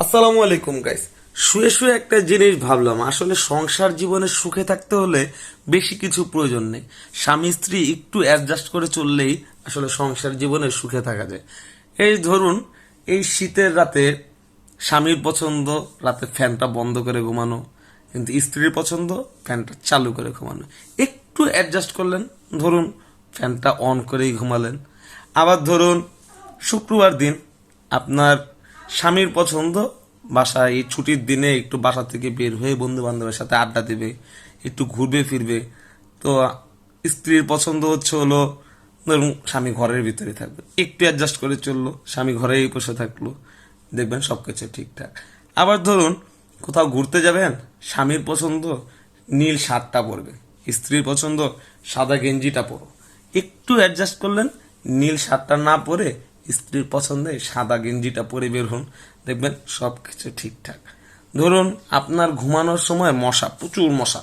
আসসালামু আলাইকুম গাইস। শুয়ে শুয়ে একটা জিনিস ভাবলাম, আসলে সংসার জীবনে সুখে থাকতে হলে বেশি কিছু প্রয়োজন নেই। স্বামী স্ত্রী একটু অ্যাডজাস্ট করে চললেই আসলে সংসার জীবনে সুখে থাকা যায়। এই ধরুন, এই শীতের রাতে স্বামীর পছন্দ রাতে ফ্যানটা বন্ধ করে ঘুমানো, কিন্তু স্ত্রীর পছন্দ ফ্যানটা চালু করে ঘুমানো। একটু অ্যাডজাস্ট করলেন, ধরুন ফ্যানটা অন করেই ঘুমালেন। আবার ধরুন শুক্রবার দিন আপনার স্বামীর পছন্দ বাসায় এই ছুটির দিনে একটু বাসা থেকে বের হয়ে বন্ধু বান্ধবের সাথে আড্ডা দেবে, একটু ঘুরবে ফিরবে। তো স্ত্রীর পছন্দ হলো ধরুন স্বামী ঘরের ভিতরে থাকবে, একটু অ্যাডজাস্ট করে চললো, স্বামী ঘরেই বসে থাকলো, দেখবেন সবকিছু ঠিকঠাক। আবার ধরুন কোথাও ঘুরতে যাবেন, স্বামীর পছন্দ নীল শার্টটা পরবে, স্ত্রীর পছন্দ সাদা গেঞ্জিটা পরো, একটু অ্যাডজাস্ট করলেন, নীল শার্টটা না পরে স্ত্রীর পছন্দে সাদা গেঞ্জিটা পরে বের হন, দেখবেন সবকিছু ঠিকঠাক। ধরুন আপনার ঘুমানোর সময় মশা, প্রচুর মশা,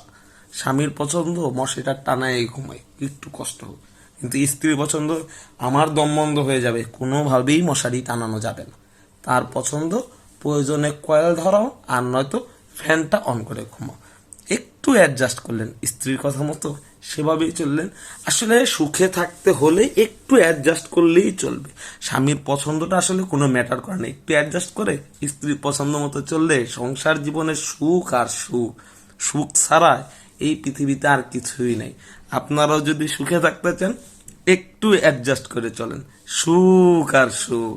স্বামীর পছন্দ মশাটা টানায় ঘুমায়, একটু কষ্ট হোক, কিন্তু স্ত্রীর পছন্দ আমার দম বন্ধ হয়ে যাবে, কোনোভাবেই মশারি টানানো যাবে না। তার পছন্দ প্রয়োজনে কয়েল ধরাও, আর নয়তো ফ্যানটা অন করে ঘুমাও। একটু অ্যাডজাস্ট করলেন, স্ত্রীর কথা মতো সেভাবেই চললেন। আসলে সুখে থাকতে হলে একটু অ্যাডজাস্ট করলেই চলবে। স্বামীর পছন্দটা আসলে কোনো ম্যাটার করে না, একটু অ্যাডজাস্ট করে স্ত্রীর পছন্দ মতো চললে সংসার জীবনের সুখ আর সুখ। সুখ ছাড়া এই পৃথিবীতে আর কিছুই নেই। আপনারাও যদি সুখে থাকতে চান একটু অ্যাডজাস্ট করে চলেন, সুখ আর সুখ।